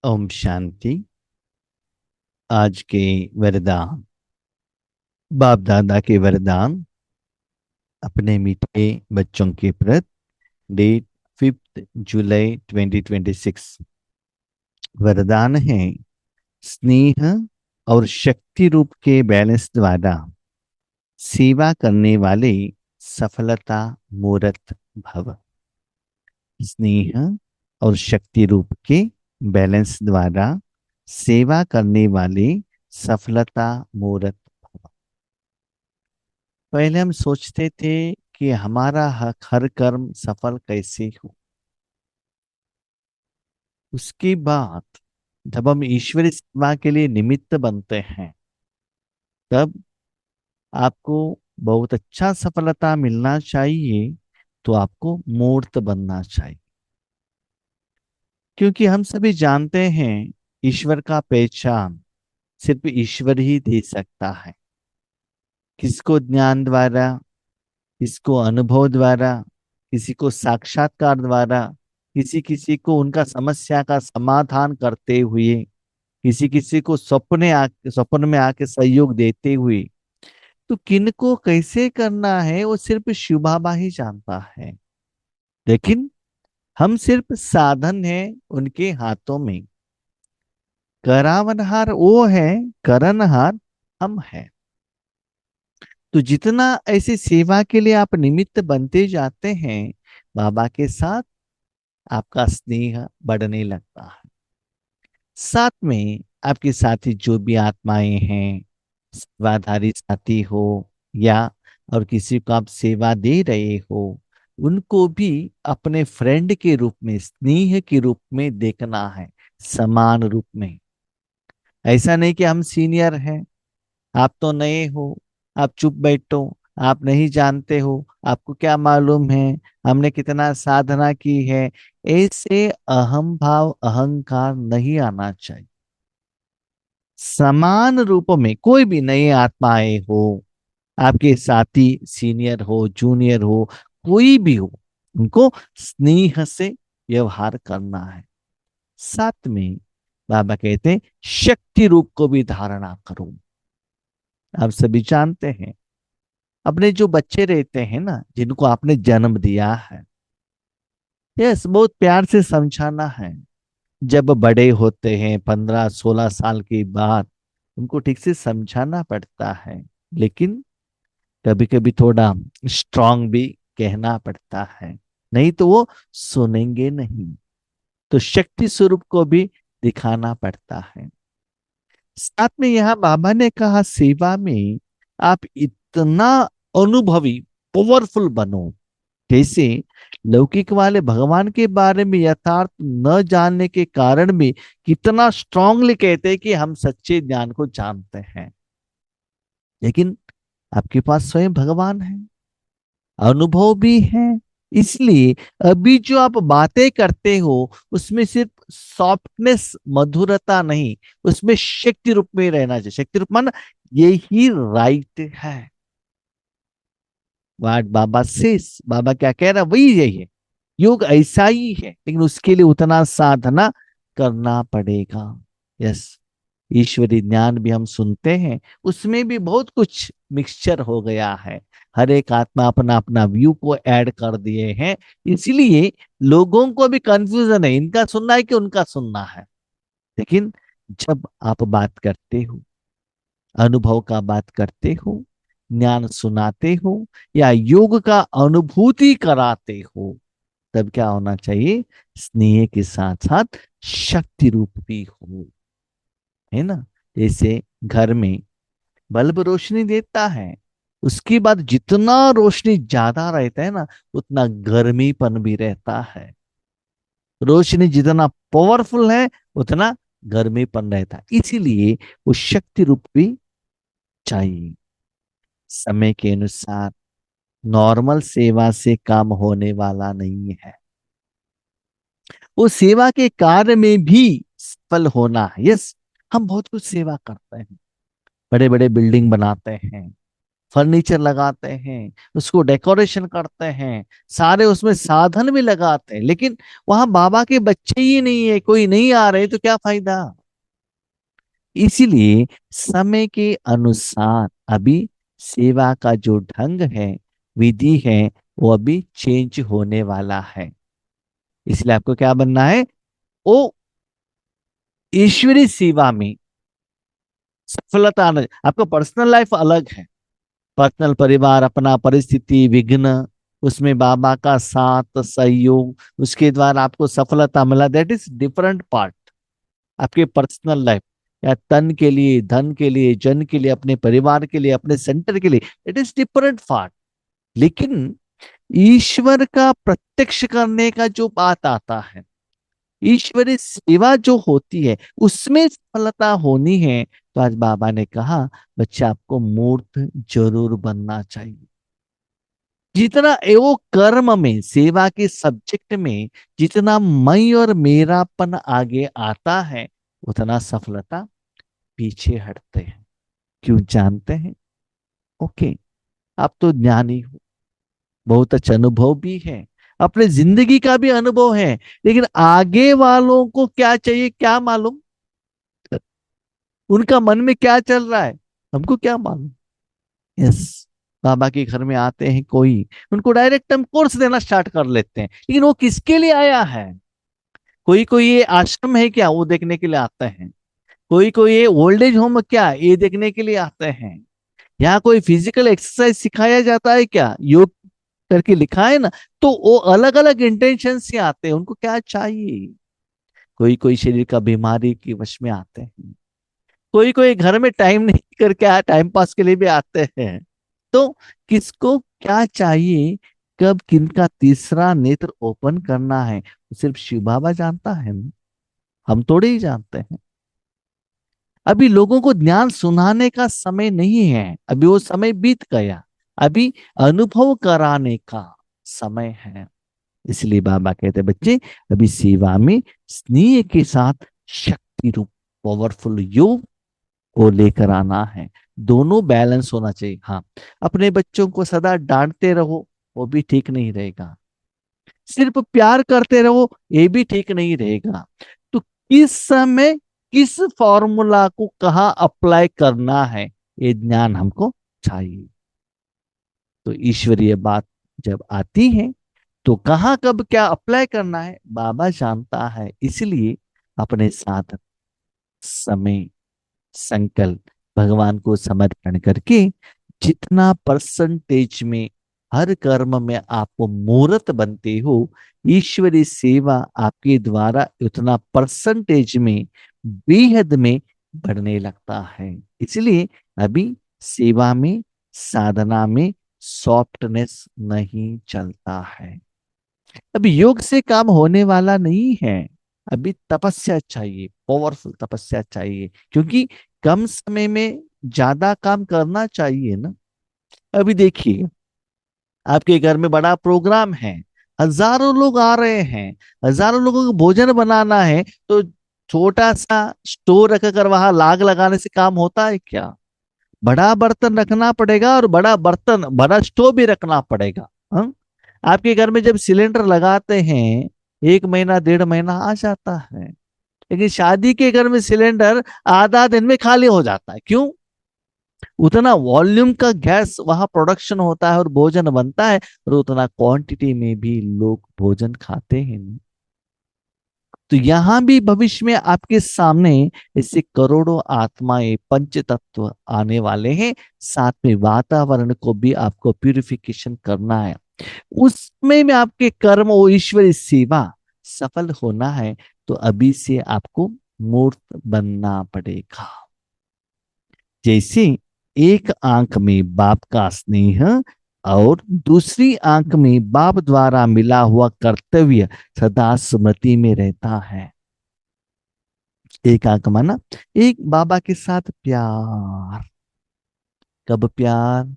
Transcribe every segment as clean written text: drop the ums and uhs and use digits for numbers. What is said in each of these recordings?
ओम शांति। आज के वरदान, बाप दादा के वरदान अपने मीठे बच्चों के प्रति। डेट 5 जुलाई 2026। वरदान है स्नेह और शक्ति रूप के बैलेंस द्वारा सेवा करने वाले सफलता मूर्त भव। स्नेह और शक्ति रूप के बैलेंस द्वारा सेवा करने वाले सफलता मूर्त भव। पहले हम सोचते थे कि हमारा हर कर्म सफल कैसे हो। उसके बाद जब हम ईश्वरी सेवा के लिए निमित्त बनते हैं, तब आपको बहुत अच्छा सफलता मिलना चाहिए, तो आपको मूर्त बनना चाहिए। क्योंकि हम सभी जानते हैं ईश्वर का पहचान सिर्फ ईश्वर ही दे सकता है। किसको ज्ञान द्वारा, किसको अनुभव द्वारा, किसी को साक्षात्कार द्वारा, किसी किसी को उनका समस्या का समाधान करते हुए, किसी किसी को स्वप्न में आके सहयोग देते हुए। तो किनको कैसे करना है वो सिर्फ शिव बाबा ही जानता है। लेकिन हम सिर्फ साधन है उनके हाथों में। करावनहार वो है, करनहार हम हैं। तो जितना ऐसी सेवा के लिए आप निमित्त बनते जाते हैं, बाबा के साथ आपका स्नेह बढ़ने लगता है। साथ में आपके साथी जो भी आत्माएं हैं, सेवाधारी साथी हो या और किसी को आप सेवा दे रहे हो, उनको भी अपने फ्रेंड के रूप में, स्नेह के रूप में देखना है, समान रूप में। ऐसा नहीं कि हम सीनियर हैं, आप तो नए हो, आप चुप बैठो, आप नहीं जानते हो, आपको क्या मालूम है, हमने कितना साधना की है। ऐसे अहम भाव, अहंकार नहीं आना चाहिए। समान रूप में कोई भी नए आत्माएं हो, आपके साथी सीनियर हो, जूनियर हो, कोई भी हो, उनको स्नेह से व्यवहार करना है। साथ में बाबा कहते हैं शक्ति रूप को भी धारणा करो। आप सभी जानते हैं अपने जो बच्चे रहते हैं ना, जिनको आपने जन्म दिया है, यस, बहुत प्यार से समझाना है। जब बड़े होते हैं 15-16 साल के बाद, उनको ठीक से समझाना पड़ता है। लेकिन कभी कभी थोड़ा स्ट्रांग भी कहना पड़ता है, नहीं तो वो सुनेंगे नहीं। तो शक्ति स्वरूप को भी दिखाना पड़ता है। साथ में यहाँ बाबा ने कहा सेवा में आप इतना अनुभवी, पावरफुल बनो। जैसे लौकिक वाले भगवान के बारे में यथार्थ न जानने के कारण भी कितना स्ट्रांगली कहते हैं कि हम सच्चे ज्ञान को जानते हैं। लेकिन आपके पास स्वयं भगवान है, अनुभव भी है। इसलिए अभी जो आप बातें करते हो, उसमें सिर्फ सॉफ्टनेस, मधुरता नहीं, उसमें शक्ति रूप में रहना चाहिए। शक्ति रूप माना यही राइट है। वाट बाबा शेष, बाबा क्या कह रहा वही यही है। योग ऐसा ही है, लेकिन उसके लिए उतना साधना करना पड़ेगा। यस, ईश्वरी ज्ञान भी हम सुनते हैं, उसमें भी बहुत कुछ मिक्सचर हो गया है। हर एक आत्मा अपना अपना व्यू को ऐड कर दिए हैं। इसलिए लोगों को भी कंफ्यूजन है, इनका सुनना है कि उनका सुनना है। लेकिन जब आप बात करते हो, अनुभव का बात करते हो, ज्ञान सुनाते हो या योग का अनुभूति कराते हो, तब क्या होना चाहिए? स्नेह के साथ साथ शक्ति रूप भी हो, है ना। जैसे घर में बल्ब रोशनी देता है, उसके बाद जितना रोशनी ज्यादा रहता है ना, उतना गर्मीपन भी रहता है। रोशनी जितना पावरफुल है, उतना गर्मीपन रहता है। इसीलिए वो शक्ति रूप भी चाहिए। समय के अनुसार नॉर्मल सेवा से काम होने वाला नहीं है। वो सेवा के कार्य में भी सफल होना है। यस, हम बहुत कुछ सेवा करते हैं, बड़े बड़े बिल्डिंग बनाते हैं, फर्नीचर लगाते हैं, उसको डेकोरेशन करते हैं, सारे उसमें साधन भी लगाते हैं, लेकिन वहां बाबा के बच्चे ही नहीं है, कोई नहीं आ रहे, तो क्या फायदा। इसीलिए समय के अनुसार अभी सेवा का जो ढंग है, विधि है, वो अभी चेंज होने वाला है। इसलिए आपको क्या बनना है, वो ईश्वरी सेवा में सफलता आना। आपका पर्सनल लाइफ अलग है, पर्सनल परिवार, अपना परिस्थिति, विघ्न, उसमें बाबा का साथ सहयोग, उसके द्वारा आपको सफलता मिला, दैट इज डिफरेंट पार्ट। आपके पर्सनल लाइफ, या तन के लिए, धन के लिए, जन के लिए, अपने परिवार के लिए, अपने सेंटर के लिए, इट इज डिफरेंट पार्ट। लेकिन ईश्वर का प्रत्यक्ष करने का जो बात आता है, ईश्वरीय सेवा जो होती है, उसमें सफलता होनी है, तो आज बाबा ने कहा बच्चा आपको मूर्त जरूर बनना चाहिए। जितना वो कर्म में, सेवा के सब्जेक्ट में जितना मैं और मेरापन आगे आता है, उतना सफलता पीछे हटते हैं। क्यों जानते हैं? ओके, आप तो ज्ञानी हो, बहुत अच्छा अनुभव भी है, अपने जिंदगी का भी अनुभव है, लेकिन आगे वालों को क्या चाहिए क्या मालूम, उनका मन में क्या चल रहा है हमको क्या मालूम। यस, बाबा के घर में आते हैं कोई, उनको डायरेक्ट हम कोर्स देना स्टार्ट कर लेते हैं, लेकिन वो किसके लिए आया है? कोई कोई ये आश्रम है क्या, वो देखने के लिए आते हैं। कोई कोई ये ओल्ड एज होम क्या, ये देखने के लिए आते हैं। यहाँ कोई फिजिकल एक्सरसाइज सिखाया जाता है क्या, योग करके लिखा है ना। तो वो अलग अलग इंटेंशन से आते हैं, उनको क्या चाहिए। कोई कोई शरीर का बीमारी की वश में आते हैं, कोई कोई घर में टाइम नहीं करके टाइम पास के लिए भी आते हैं। तो किसको क्या चाहिए, कब किनका तीसरा नेत्र ओपन करना है, वो सिर्फ शिव बाबा जानता है ना, हम थोड़े ही जानते हैं। अभी लोगों को ज्ञान सुनाने का समय नहीं है, अभी वो समय बीत गया, अभी अनुभव कराने का समय है। इसलिए बाबा कहते बच्चे, अभी सेवा में स्नेह के साथ शक्ति रूप पावरफुल योग को लेकर आना है। दोनों बैलेंस होना चाहिए। हाँ, अपने बच्चों को सदा डांटते रहो, वो भी ठीक नहीं रहेगा। सिर्फ प्यार करते रहो, ये भी ठीक नहीं रहेगा। तो किस समय किस फॉर्मूला को कहाँ अप्लाई करना है, ये ज्ञान हमको चाहिए। तो ईश्वरीय बात जब आती है, तो कहाँ कब क्या अप्लाई करना है बाबा जानता है। इसलिए अपने साथ समय, संकल्प, भगवान को समर्पण करके जितना परसेंटेज में हर कर्म में आप मूर्त बनते हो, ईश्वरी सेवा आपके द्वारा उतना परसेंटेज में, बेहद में बढ़ने लगता है। इसलिए अभी सेवा में, साधना में सॉफ्टनेस नहीं चलता है। अभी योग से काम होने वाला नहीं है, अभी तपस्या चाहिए, पावरफुल तपस्या चाहिए, क्योंकि कम समय में ज्यादा काम करना चाहिए ना। अभी देखिए, आपके घर में बड़ा प्रोग्राम है, हजारों लोग आ रहे हैं, हजारों लोगों को भोजन बनाना है, तो छोटा सा स्टोर रखकर वहां लाग लगाने से काम होता है क्या? बड़ा बर्तन रखना पड़ेगा, और बड़ा बर्तन, बड़ा स्टोव भी रखना पड़ेगा। हाँ? आपके घर में जब सिलेंडर लगाते हैं, 1 महीना 1.5 महीना आ जाता है, लेकिन शादी के घर में सिलेंडर आधा दिन में खाली हो जाता है। क्यों? उतना वॉल्यूम का गैस वहां प्रोडक्शन होता है और भोजन बनता है, और उतना क्वांटिटी में भी लोग भोजन खाते हैं। तो यहां भी भविष्य में आपके सामने ऐसे करोड़ों आत्माएं, पंच तत्व आने वाले हैं। साथ में वातावरण को भी आपको प्यूरिफिकेशन करना है। उसमें में आपके कर्म, वो ईश्वरी सेवा सफल होना है, तो अभी से आपको मूर्त बनना पड़ेगा। जैसे एक आंख में बाप का स्नेह और दूसरी आंख में बाप द्वारा मिला हुआ कर्तव्य सदा स्मृति में रहता है। एक आंख माना, एक बाबा के साथ प्यार। कब प्यार?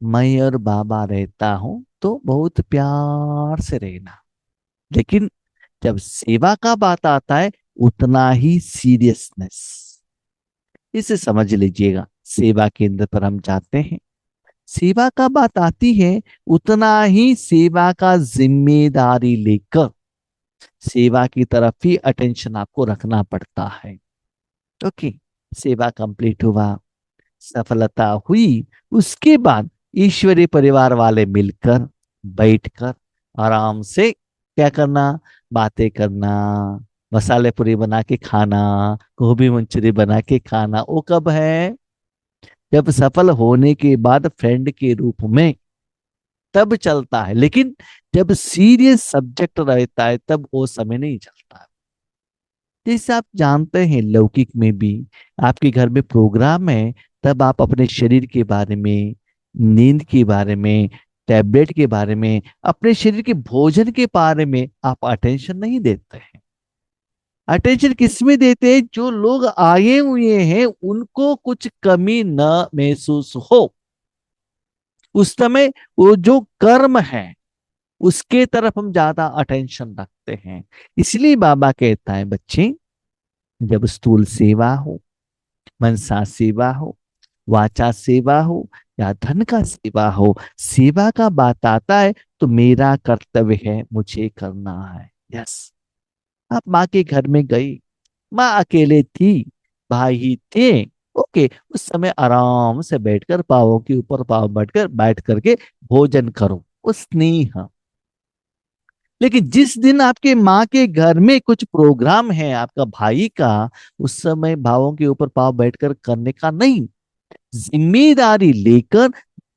मैं और बाबा रहता हूं तो बहुत प्यार से रहना, लेकिन जब सेवा का बात आता है, उतना ही सीरियसनेस। इसे समझ लीजिएगा, सेवा केंद्र पर हम जाते हैं, सेवा का बात आती है, उतना ही सेवा का जिम्मेदारी लेकर सेवा की तरफ ही अटेंशन आपको रखना पड़ता है। ओके, सेवा कंप्लीट हुआ, सफलता हुई, उसके बाद ईश्वरीय परिवार वाले मिलकर बैठकर आराम से क्या करना, बातें करना, मसाले पूरी बना के खाना, गोभी मंचूरी बना के खाना। वो कब है? जब सफल होने के बाद फ्रेंड के रूप में, तब चलता है। लेकिन जब सीरियस सब्जेक्ट रहता है तब वो समय नहीं चलता। जैसे आप जानते हैं लौकिक में भी आपके घर में प्रोग्राम है, तब आप अपने शरीर के बारे में, नींद के बारे में, टैबलेट के बारे में, अपने शरीर के भोजन के बारे में आप अटेंशन नहीं देते हैं। अटेंशन किसमें देते हैं? जो लोग आए हुए हैं उनको कुछ कमी न महसूस हो, उस समय वो जो कर्म है उसके तरफ हम ज्यादा अटेंशन रखते हैं। इसलिए बाबा कहता है बच्चे, जब स्थूल सेवा हो, मनसा सेवा हो, वाचा सेवा हो, या धन का सेवा हो, सेवा का बात आता है तो मेरा कर्तव्य है, मुझे करना है। यस, आप माँ के घर में गई, माँ अकेले थी, भाई थे, ओके, उस समय आराम से बैठकर पाँवों के ऊपर पाँव बैठ करके भोजन करो, वो स्नेह। लेकिन जिस दिन आपके माँ के घर में कुछ प्रोग्राम है आपका भाई का, उस समय भावों के ऊपर पाँव बैठकर करने का नहीं, जिम्मेदारी लेकर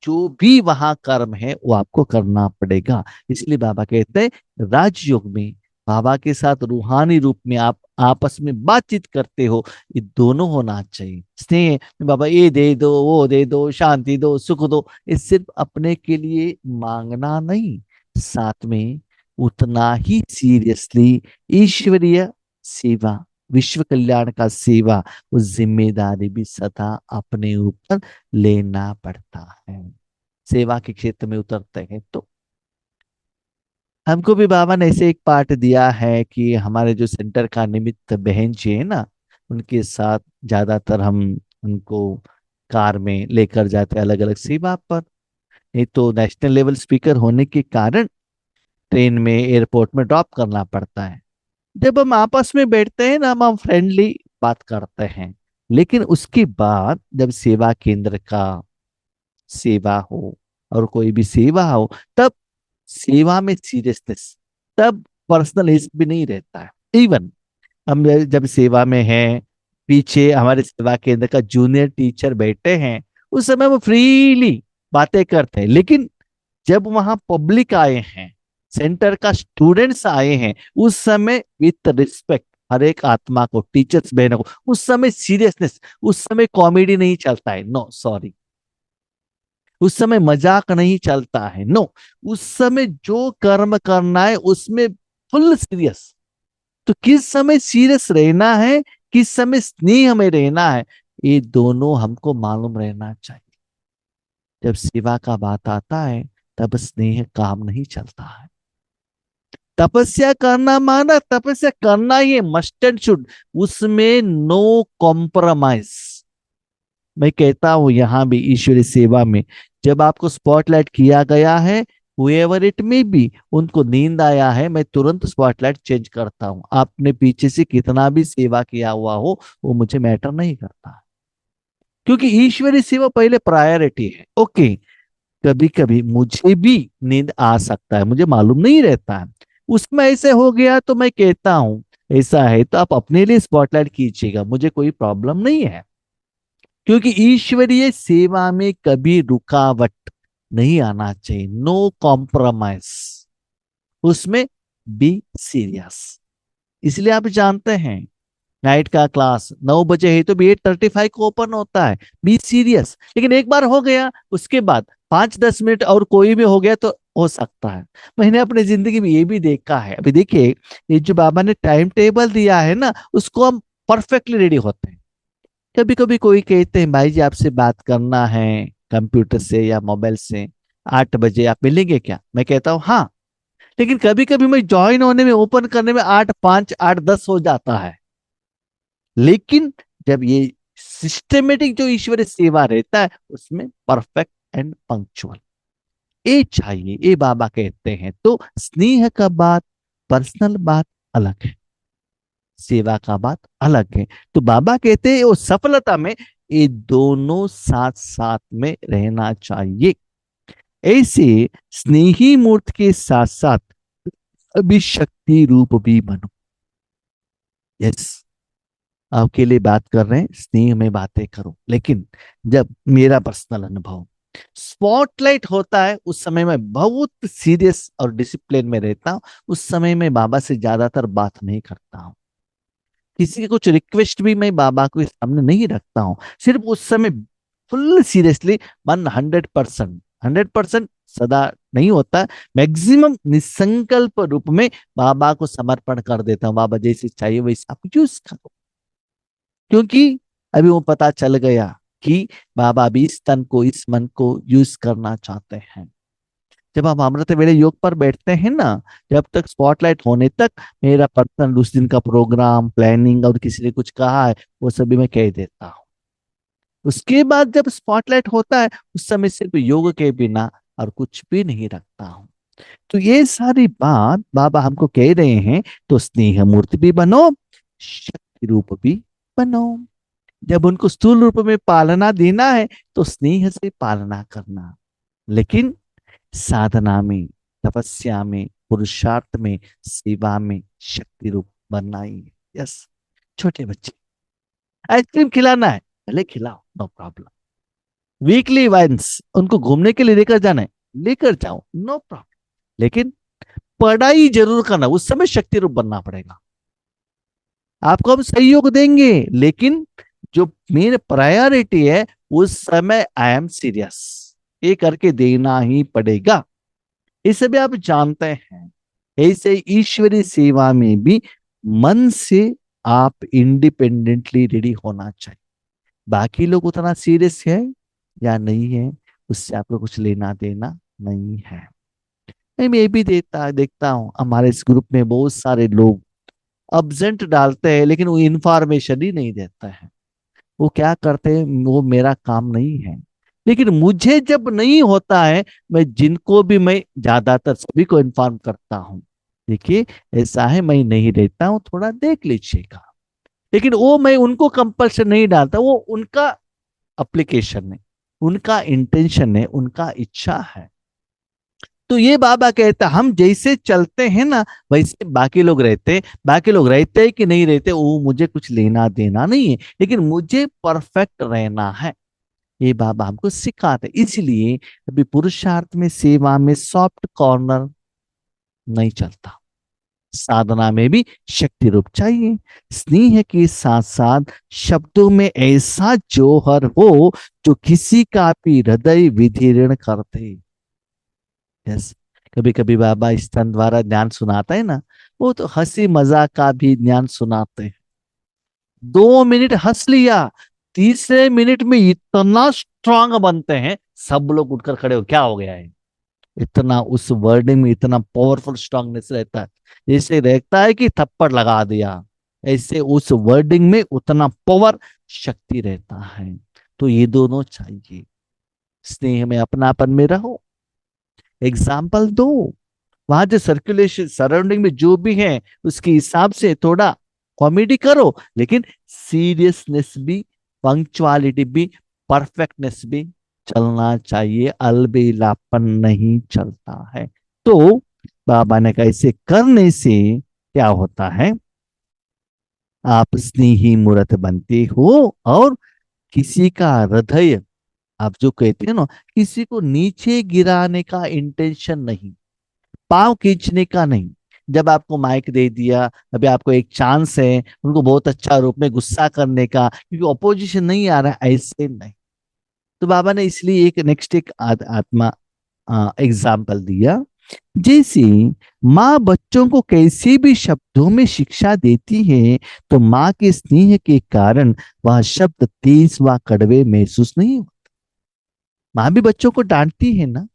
जो भी वहां कर्म है वो आपको करना पड़ेगा। इसलिए बाबा कहते हैं राजयोग में बाबा के साथ रूहानी रूप में आप आपस में बातचीत करते हो, ये दोनों होना चाहिए। स्नेह, बाबा ये दे दो, वो दे दो, शांति दो, सुख दो, ये सिर्फ अपने के लिए मांगना नहीं, साथ में उतना ही सीरियसली ईश्वरीय सेवा, विश्व कल्याण का सेवा, उस जिम्मेदारी भी सदा अपने ऊपर लेना पड़ता है। सेवा के क्षेत्र में उतरते हैं तो हमको भी बाबा ने ऐसे एक पाठ दिया है कि हमारे जो सेंटर का निमित्त बहन जी है ना, उनके साथ ज्यादातर हम उनको कार में लेकर जाते हैं अलग अलग सेवा पर। नहीं तो नेशनल लेवल स्पीकर होने के कारण ट्रेन में, एयरपोर्ट में ड्रॉप करना पड़ता है। जब हम आपस में बैठते हैं ना, हम फ्रेंडली बात करते हैं। लेकिन उसके बाद जब सेवा केंद्र का सेवा हो और कोई भी सेवा हो, तब सेवा में सीरियसनेस, तब पर्सनल हिस्स भी नहीं रहता है। इवन हम जब सेवा में हैं, पीछे हमारे सेवा केंद्र का जूनियर टीचर बैठे हैं, उस समय वो फ्रीली बातें करते हैं। लेकिन जब वहां पब्लिक आए हैं, सेंटर का स्टूडेंट्स आए हैं, उस समय विथ रिस्पेक्ट हर एक आत्मा को, टीचर्स बहनों को, उस समय सीरियसनेस, उस समय कॉमेडी नहीं चलता है, नो सॉरी, उस समय मजाक नहीं चलता है, नो, उस समय जो कर्म करना है उसमें फुल सीरियस। तो किस समय सीरियस रहना है, किस समय स्नेह में रहना है, ये दोनों हमको मालूम रहना चाहिए। जब सेवा का बात आता है तब स्नेह काम नहीं चलता है। तपस्या करना माना तपस्या करना, ये मस्ट एंड शुड, उसमें नो कॉम्प्रोमाइज। मैं कहता हूं यहां भी ईश्वरी सेवा में जब आपको स्पॉटलाइट किया गया है, हुएवर इट में भी, उनको नींद आया है, मैं तुरंत स्पॉटलाइट चेंज करता हूं। आपने पीछे से कितना भी सेवा किया हुआ हो, वो मुझे मैटर नहीं करता, क्योंकि ईश्वरी सेवा पहले प्रायोरिटी है। ओके, कभी कभी मुझे भी नींद आ सकता है, मुझे मालूम नहीं रहता है, उसमें ऐसे हो गया तो मैं कहता हूं ऐसा है तो आप अपने लिए स्पॉटलाइट कीजिएगा, मुझे कोई प्रॉब्लम नहीं है। क्योंकि ईश्वरीय सेवा में कभी रुकावट नहीं आना चाहिए, नो कॉम्प्रोमाइज, उसमें बी सीरियस। इसलिए आप जानते हैं नाइट का क्लास 9 बजे है तो भी 8:35 को ओपन होता है, बी सीरियस। लेकिन एक बार हो गया, उसके बाद 5-10 मिनट और कोई भी हो गया तो हो सकता है। मैंने अपनी जिंदगी में ये भी देखा है। अभी देखिए, ये जो बाबा ने टाइम टेबल दिया है ना, उसको हम परफेक्टली रेडी होते हैं। कभी कभी कोई कहते हैं भाई जी आपसे बात करना है कंप्यूटर से या मोबाइल से, 8 बजे आप मिलेंगे क्या? मैं कहता हूँ हाँ। लेकिन कभी कभी मैं ज्वाइन होने में, ओपन करने में 8:05 8:10 हो जाता है। लेकिन जब ये सिस्टमेटिक जो ईश्वरीय सेवा रहता है उसमें परफेक्ट एंड पंक्चुअल, ये चाहिए, ये बाबा कहते हैं। तो स्नेह का बात, पर्सनल बात अलग है, सेवा का बात अलग है। तो बाबा कहते हैं वो सफलता में ये दोनों साथ साथ में रहना चाहिए। ऐसे स्नेही मूर्त के साथ साथ अभी शक्ति रूप भी बनो। यस, आपके लिए बात कर रहे हैं, स्नेह में बातें करो, लेकिन जब मेरा पर्सनल अनुभव स्पॉटलाइट होता है उस समय मैं बहुत सीरियस और डिसिप्लिन में रहता हूं। उस समय मैं बाबा से ज्यादातर बात नहीं करता हूं, किसी की कुछ रिक्वेस्ट भी मैं बाबा को सामने नहीं रखता हूँ। सिर्फ उस समय फुल सीरियसली, मन 100%, 100% सदा नहीं होता, मैक्सिमम निसंकल्प रूप में बाबा को समर्पण कर देता हूँ। बाबा जैसे चाहिए वैसे आप यूज करो, क्योंकि अभी वो पता चल गया कि बाबा अभी इस तन को, इस मन को यूज करना चाहते हैं। जब हम अमृत वेले योग पर बैठते हैं ना, जब तक स्पॉटलाइट होने तक मेरा पर्सनल उस दिन का प्रोग्राम प्लानिंग और किसी ने कुछ कहा है वो सभी मैं कह देता हूँ। उसके बाद जब स्पॉटलाइट होता है उस समय सिर्फ योग के बिना और कुछ भी नहीं रखता हूँ। तो ये सारी बात बाबा हमको कह रहे हैं। तो स्नेह मूर्ति भी बनो, शक्ति रूप भी बनो। जब उनको स्थूल रूप में पालना देना है तो स्नेह से पालना करना, लेकिन साधना में, तपस्या में, पुरुषार्थ में, सेवा में शक्ति रूप बनना ही है। यस, छोटे बच्चे आइसक्रीम खिलाना है, पहले खिलाओ, नो प्रॉब्लम। वीकली वंस उनको घूमने के लिए लेकर जाना है, लेकर जाओ, नो प्रॉब्लम। लेकिन पढ़ाई जरूर करना, उस समय शक्ति रूप बनना पड़ेगा। आपको हम सहयोग देंगे, लेकिन जो मेन प्रायोरिटी है उस समय आई एम सीरियस, ये करके देना ही पड़ेगा। इसे भी आप जानते हैं। ऐसे ईश्वरीय सेवा में भी मन से आप इंडिपेंडेंटली रेडी होना चाहिए। बाकी लोग उतना सीरियस है या नहीं है, उससे आपको कुछ लेना देना नहीं है। मैं ये भी देखता हूँ हमारे इस ग्रुप में बहुत सारे लोग अब्सेंट डालते हैं, लेकिन वो इंफॉर्मेशन ही नहीं देता है। वो क्या करते हैं, वो मेरा काम नहीं है। लेकिन मुझे जब नहीं होता है, मैं जिनको भी, मैं ज्यादातर सभी को इन्फॉर्म करता हूँ, देखिए ऐसा है, मैं नहीं रहता हूँ, थोड़ा देख लीजिएगा। लेकिन वो मैं उनको कंपल्शन नहीं डालता, वो उनका अप्लीकेशन है, उनका इंटेंशन है, उनका इच्छा है। तो ये बाबा कहता हम जैसे चलते हैं ना वैसे बाकी लोग रहते हैं। बाकी लोग रहते हैं कि नहीं रहते वो मुझे कुछ लेना देना नहीं है, लेकिन मुझे परफेक्ट रहना है, ये बाबा हमको सिखाते। इसलिए अभी पुरुषार्थ में, सेवा में सॉफ्ट कॉर्नर नहीं चलता। साधना में भी शक्ति रूप चाहिए। स्नेह के साथ साथ शब्दों में ऐसा जौहर हो जो किसी का भी हृदय विदीर्ण करते। यस, कभी कभी बाबा स्तन द्वारा ज्ञान सुनाता है ना, वो तो हंसी मजाक का भी ज्ञान सुनाते हैं। 2 मिनट हंस लिया, तीसरे मिनट में इतना स्ट्रांग बनते हैं, सब लोग उठकर खड़े हो, क्या हो गया है। इतना उस वर्डिंग में इतना पावरफुल स्ट्रांगनेस रहता है, जैसे रहता है कि थप्पड़ लगा दिया, ऐसे उस वर्डिंग में उतना पावर, शक्ति रहता है। तो ये दोनों चाहिए। स्नेह में, अपनापन में रहो, एग्जाम्पल दो। वहां जो सर्कुलेशन सराउंडिंग में जो भी है उसके हिसाब से थोड़ा कॉमेडी करो, लेकिन सीरियसनेस भी, पंक्चुअलिटी भी, परफेक्टनेस भी चलना चाहिए। अलबेलापन नहीं चलता है। तो बाबा ने कहा इसे करने से क्या होता है, आप स्नेही मूर्त बनते हो और किसी का हृदय, आप जो कहते हैं ना, किसी को नीचे गिराने का इंटेंशन नहीं, पांव खींचने का नहीं। जब आपको माइक दे दिया, अभी आपको एक चांस है उनको बहुत अच्छा रूप में गुस्सा करने का, क्योंकि ऑपोजिशन नहीं आ रहा है, ऐसे नहीं। तो बाबा ने इसलिए एक नेक्स्ट एक आत्मा एग्जाम्पल दिया। जैसे माँ बच्चों को कैसे भी शब्दों में शिक्षा देती है, तो माँ के स्नेह के कारण वह शब्द तेज व कड़वे महसूस नहीं होते। माँ भी बच्चों को डांटती है ना,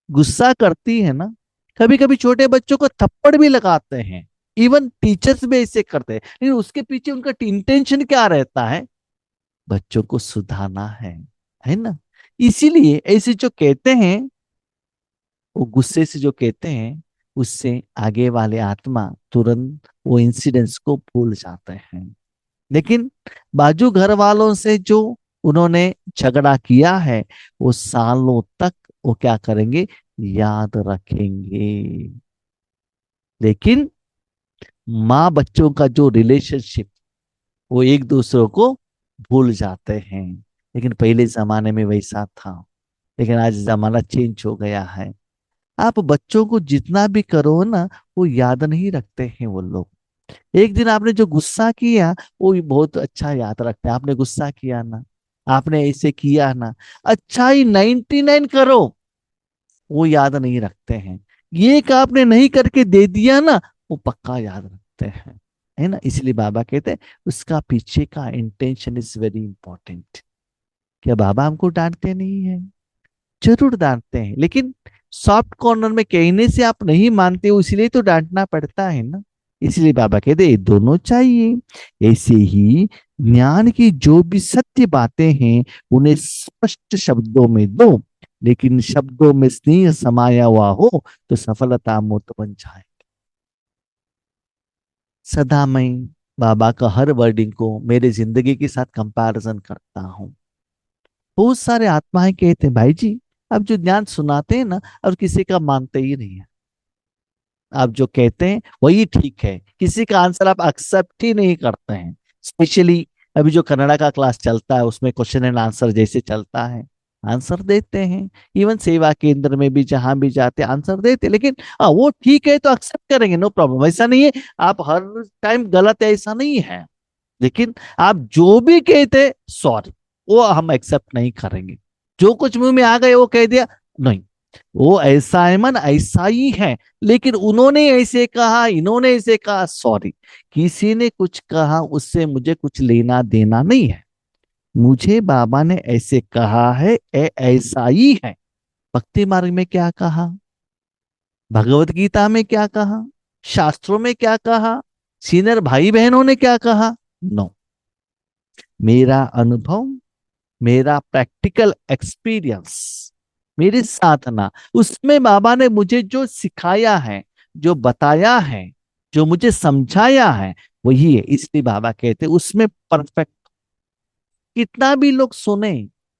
गुस्सा करती है ना, कभी कभी छोटे बच्चों को थप्पड़ भी लगाते हैं, इवन टीचर्स भी ऐसे करते हैं, लेकिन उसके पीछे उनका इंटेंशन क्या रहता है, बच्चों को सुधारना है ना। इसीलिए ऐसे जो कहते हैं, वो गुस्से से जो कहते हैं, उससे आगे वाले आत्मा तुरंत वो इंसिडेंट्स को भूल जाते हैं। लेकिन बाजू घर वालों से जो उन्होंने झगड़ा किया है, वो सालों तक वो क्या करेंगे, याद रखेंगे। लेकिन माँ बच्चों का जो रिलेशनशिप, वो एक दूसरे को भूल जाते हैं। लेकिन पहले जमाने में वैसा था, लेकिन आज जमाना चेंज हो गया है। आप बच्चों को जितना भी करो ना, वो याद नहीं रखते हैं वो लोग। एक दिन आपने जो गुस्सा किया, वो भी बहुत अच्छा याद रखते हैं। आपने गुस्सा किया ना, आपने ऐसे किया ना, अच्छा ही 99 करो, वो याद नहीं रखते हैं। ये एक आपने नहीं करके दे दिया ना, वो पक्का याद रखते हैं। है ना, इसलिए बाबा कहते हैं उसका पीछे का इंटेंशन इज वेरी इंपॉर्टेंट। क्या बाबा हमको डांटते नहीं है? जरूर डांटते हैं, लेकिन सॉफ्ट कॉर्नर में कहने से आप नहीं मानते हो, इसलिए तो डांटना पड़ता है ना। इसलिए बाबा कहते ये दोनों चाहिए। ऐसे ही ज्ञान की जो भी सत्य बातें हैं, उन्हें स्पष्ट शब्दों में दो, लेकिन शब्दों में स्नेह समाया हुआ हो तो सफलता मोत बन जाए। सदा मैं बाबा का हर वर्डिंग को मेरे जिंदगी के साथ कंपैरिजन करता हूँ। बहुत सारे आत्माएं कहते हैं भाई जी, आप जो ज्ञान सुनाते हैं ना, और किसी का मानते ही नहीं है। आप जो कहते हैं वही ठीक है, किसी का आंसर आप एक्सेप्ट ही नहीं करते हैं। स्पेशली अभी जो कन्नड़ा का क्लास चलता है, उसमें क्वेश्चन एंड आंसर जैसे चलता है, आंसर देते हैं। इवन सेवा केंद्र में भी जहां भी जाते हैं आंसर देते हैं, लेकिन वो ठीक है तो एक्सेप्ट करेंगे, नो प्रॉब्लम। ऐसा नहीं है आप हर टाइम गलत है, ऐसा नहीं है। लेकिन आप जो भी कहते सॉरी, वो हम एक्सेप्ट नहीं करेंगे। जो कुछ मुंह में आ गए वो कह दिया, नहीं वो ऐसा है मन ऐसा ही है, लेकिन उन्होंने ऐसे कहा, इन्होंने ऐसे कहा, सॉरी। किसी ने कुछ कहा उससे मुझे कुछ लेना देना नहीं है। मुझे बाबा ने ऐसे कहा है, ऐसा ही है। भक्ति मार्ग में क्या कहा, भगवत गीता में क्या कहा, शास्त्रों में क्या कहा, सीनियर भाई बहनों ने क्या कहा, नो। मेरा अनुभव, मेरा प्रैक्टिकल एक्सपीरियंस, मेरी साधना, उसमें बाबा ने मुझे जो सिखाया है, जो बताया है, जो मुझे समझाया है, वही है। इसलिए बाबा कहते उसमें परफेक्ट। कितना भी लोग सुने,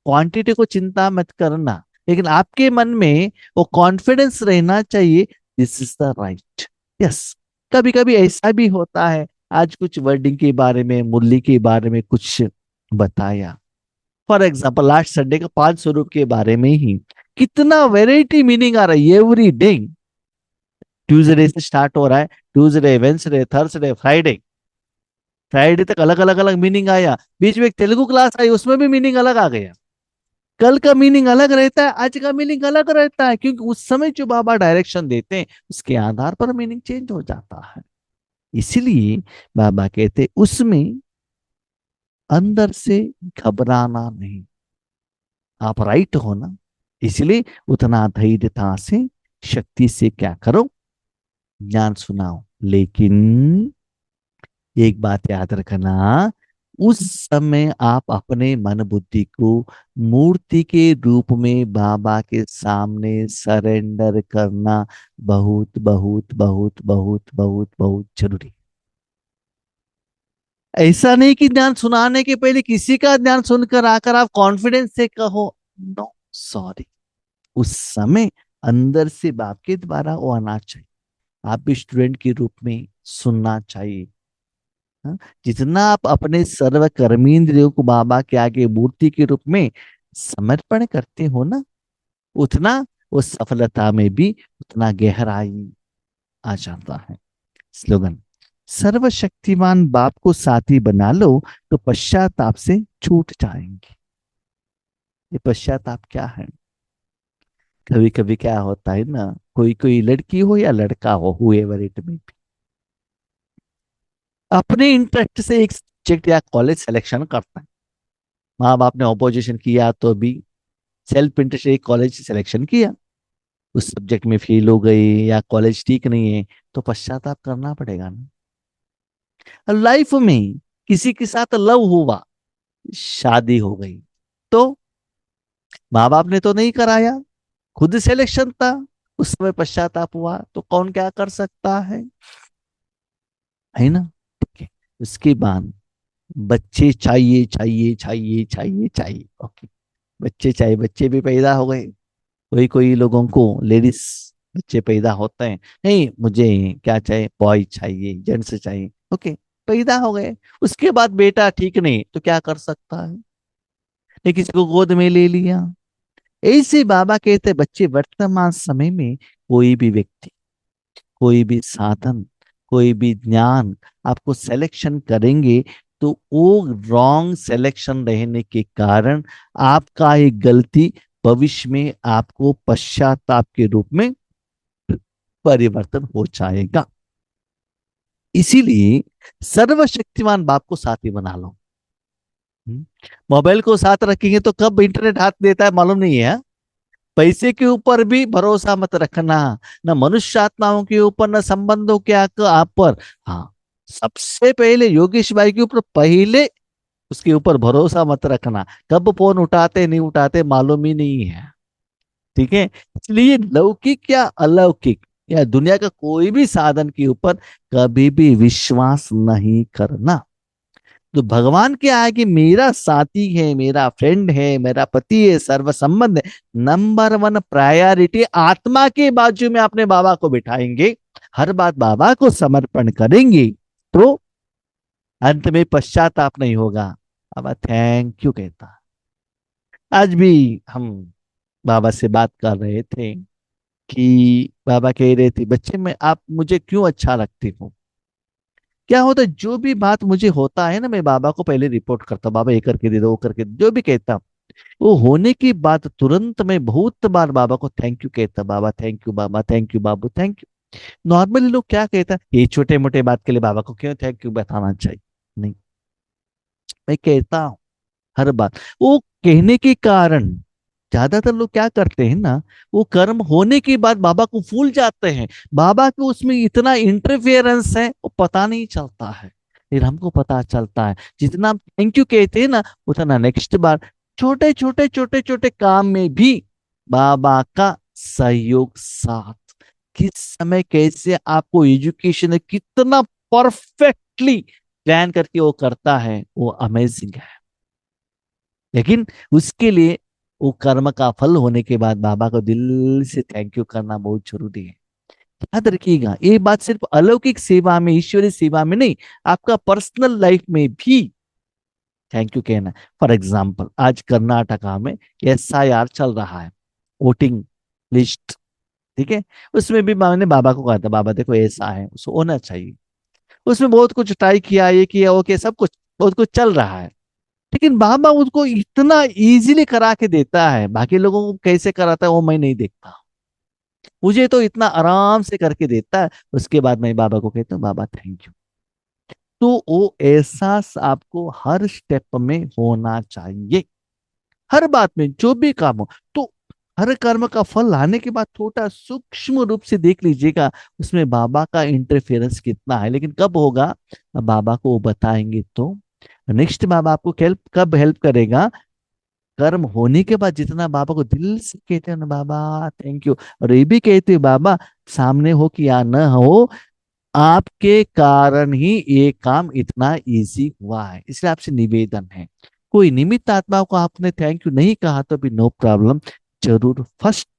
क्वांटिटी को चिंता मत करना, लेकिन आपके मन में वो कॉन्फिडेंस रहना चाहिए, this is the right. Yes, कभी कभी ऐसा भी होता है, आज कुछ वर्डिंग के बारे में, मुरली के बारे में कुछ बताया। फॉर एग्जाम्पल लास्ट संडे का 5 स्वरूप के बारे में ही कितना वेराइटी मीनिंग आ रहा है एवरी डे। ट्यूसडे से स्टार्ट हो रहा है, Tuesday, Wednesday, Thursday, Friday, Friday तक अलग अलग अलग मीनिंग आया। बीच में एक तेलुगु क्लास आई, उसमें भी मीनिंग अलग आ गया। कल का मीनिंग अलग रहता है, आज का मीनिंग अलग रहता है, क्योंकि उस समय जो बाबा डायरेक्शन देते हैं, उसके आधार पर मीनिंग चेंज हो जाता है। इसीलिए बाबा कहते उसमें अंदर से घबराना नहीं। आप राइट हो ना, इसलिए उतना धैर्यता से, शक्ति से क्या करो, ज्ञान सुनाओ। लेकिन एक बात याद रखना, उस समय आप अपने मन बुद्धि को मूर्ति के रूप में बाबा के सामने सरेंडर करना बहुत बहुत बहुत बहुत बहुत बहुत जरूरी। ऐसा नहीं कि ज्ञान सुनाने के पहले किसी का ज्ञान सुनकर आकर आप कॉन्फिडेंस से कहो, नो सॉरी। उस समय अंदर से बाप के द्वारा वो आना चाहिए, आप भी स्टूडेंट के रूप में सुनना चाहिए। हाँ? जितना आप अपने सर्व कर्मेंद्रियों को बाबा के आगे मूर्ति के रूप में समर्पण करते हो ना, उतना वो सफलता में भी उतना गहराई आ जाता है। स्लोगन, सर्वशक्तिमान बाप को साथी बना लो तो पश्चाताप से छूट जाएंगे। ये पश्चाताप क्या है? कभी कभी क्या होता है ना, कोई कोई लड़की हो या लड़का हो, हुएवर इट में, अपने इंटरेस्ट से एक सब्जेक्ट या कॉलेज सिलेक्शन करता है। माँ बाप ने ऑपोजिशन किया तो भी सेल्फ इंटरेस्ट एक कॉलेज सिलेक्शन किया, उस सब्जेक्ट में फेल हो गई या कॉलेज ठीक नहीं है, तो पश्चाताप करना पड़ेगा ना। लाइफ में किसी के साथ लव हुआ, शादी हो गई, तो माँ बाप ने तो नहीं कराया, खुद सिलेक्शन था, उस समय पश्चाताप हुआ तो कौन क्या कर सकता है ना। ठीक है। उसके बाद बच्चे चाहिए चाहिए चाहिए चाहिए चाहिए, ओके। बच्चे चाहिए, बच्चे भी पैदा हो गए। कोई कोई लोगों को लेडीज बच्चे पैदा होते हैं, नहीं मुझे क्या चाहिए, बॉय चाहिए, जेंट्स चाहिए, ओके, पैदा हो गए। उसके बाद बेटा ठीक नहीं तो क्या कर सकता है, नहीं किसी को गोद में ले लिया। ऐसे बाबा कहते बच्चे वर्तमान समय में कोई भी व्यक्ति, कोई भी साधन, कोई भी ज्ञान आपको सिलेक्शन करेंगे तो वो रॉन्ग सिलेक्शन रहने के कारण आपका एक गलती भविष्य में आपको पश्चाताप के रूप में परिवर्तन हो जाएगा। इसीलिए सर्वशक्तिमान बाप को साथी बना लो। हम्म? मोबाइल को साथ रखेंगे तो कब इंटरनेट हाथ देता है मालूम नहीं है। पैसे के ऊपर भी भरोसा मत रखना, न मनुष्य आत्माओं के ऊपर, न संबंधों के आप पर। हाँ, सबसे पहले योगेश भाई के ऊपर पहले उसके ऊपर भरोसा मत रखना। कब फोन उठाते नहीं उठाते मालूम ही नहीं है। ठीक है। इसलिए लौकिक या अलौकिक या दुनिया का कोई भी साधन के ऊपर कभी भी विश्वास नहीं करना। तो भगवान क्या है कि मेरा साथी है, मेरा फ्रेंड है, मेरा पति है, सर्व संबंध है, नंबर वन प्रायोरिटी आत्मा के बाजू में अपने बाबा को बिठाएंगे, हर बात बाबा को समर्पण करेंगे, तो अंत में पश्चाताप नहीं होगा। बाबा थैंक यू कहता। आज भी हम बाबा से बात कर रहे थे कि बाबा कह रहे थे बच्चे मैं आप मुझे क्यों अच्छा लगते हो। क्या होता है, जो भी बात मुझे होता है ना मैं बाबा को पहले रिपोर्ट करता, बाबा ये करके दे दो वो करके जो भी कहता, वो होने की बात तुरंत मैं बहुत बार बाबा को थैंक यू कहता, बाबा थैंक यू, बाबा थैंक यू, बाबू थैंक यू। नॉर्मली लोग क्या कहता है, ये छोटे मोटे बात के लिए बाबा को क्यों थैंक यू बताना चाहिए। नहीं, मैं कहता हूँ हर बात। वो कहने के कारण ज्यादातर लोग क्या करते हैं ना, वो कर्म होने के बाद बाबा को भूल जाते हैं। बाबा को उसमें इतना इंटरफेरेंस है वो पता नहीं चलता है, फिर हमको पता चलता है। जितना हम थैंक यू कहते हैं ना उतना नेक्स्ट बार छोटे छोटे छोटे छोटे काम में भी बाबा का सहयोग साथ, किस समय कैसे आपको एजुकेशन कितना परफेक्टली प्लान करके वो करता है, वो अमेजिंग है। लेकिन उसके लिए वो कर्म का फल होने के बाद बाबा को दिल से थैंक यू करना बहुत जरूरी है। याद रखिएगा ये बात, सिर्फ अलौकिक सेवा में, ईश्वरीय सेवा में नहीं, आपका पर्सनल लाइफ में भी थैंक यू कहना। फॉर एग्जाम्पल आज कर्नाटका में SIR चल रहा है, वोटिंग लिस्ट। ठीक है। उसमें भी मैंने बाबा को कहा था बाबा देखो ऐसा है, उसको होना चाहिए। उसमें बहुत कुछ ट्राई किया, ये किया ओके, सब कुछ बहुत कुछ चल रहा है। लेकिन बाबा उसको इतना इजीली करा के देता है, बाकी लोगों को कैसे कराता है वो मैं नहीं देखता, मुझे तो इतना आराम से करके देता है। उसके बाद मैं बाबा को कहता हूँ बाबा थैंक यू। तो वो एहसास आपको हर स्टेप में होना चाहिए, हर बात में जो भी काम हो। तो हर कर्म का फल लाने के बाद थोड़ा सूक्ष्म रूप से देख लीजिएगा उसमें बाबा का इंटरफेरेंस कितना है। लेकिन कब होगा, बाबा को वो बताएंगे तो नेक्स्ट बाबा आपको हेल्प कब हेल्प करेगा, कर्म होने के बाद जितना बाबा को दिल से कहते हैं ना बाबा थैंक यू, और ये भी कहते हैं बाबा सामने हो कि या न हो, आपके कारण ही ये काम इतना इजी हुआ है, इसलिए आपसे निवेदन है। कोई निमित्त आत्मा को आपने थैंक यू नहीं कहा तो भी नो प्रॉब्लम, जरूर फर्स्ट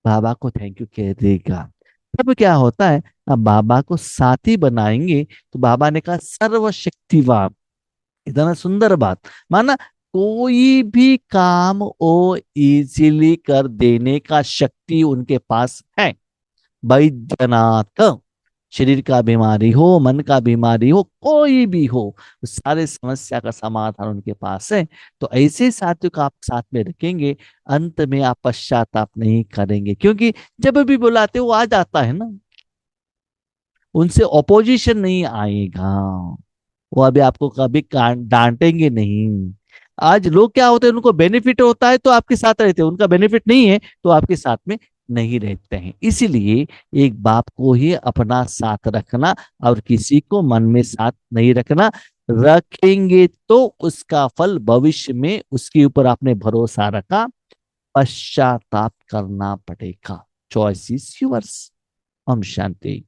बाबा को थैंक यू कह देगा। तब क्या होता है, अब बाबा को साथी बनाएंगे तो बाबा ने कहा सर्वशक्तिवान, इतना सुंदर बात माना, कोई भी काम वो इजीली कर देने का शक्ति उनके पास है। वैद्यनाथ, शरीर का बीमारी हो, मन का बीमारी हो, कोई भी हो, उस सारे समस्या का समाधान उनके पास है। तो ऐसे साथियों को आप साथ में रखेंगे, अंत में आप पश्चाताप नहीं करेंगे, क्योंकि जब भी बुलाते वो आ जाता है ना, उनसे ऑपोजिशन नहीं आएगा, वो अभी आपको कभी डांटेंगे नहीं। आज लोग क्या होते हैं, उनको बेनिफिट होता है तो आपके साथ रहते हैं, उनका बेनिफिट नहीं है तो आपके साथ में नहीं रहते हैं। इसीलिए एक बाप को ही अपना साथ रखना और किसी को मन में साथ नहीं रखना। रखेंगे तो उसका फल भविष्य में उसके ऊपर आपने भरोसा रखा, पश्चाताप करना पड़ेगा। Choice is yours. हम शांति।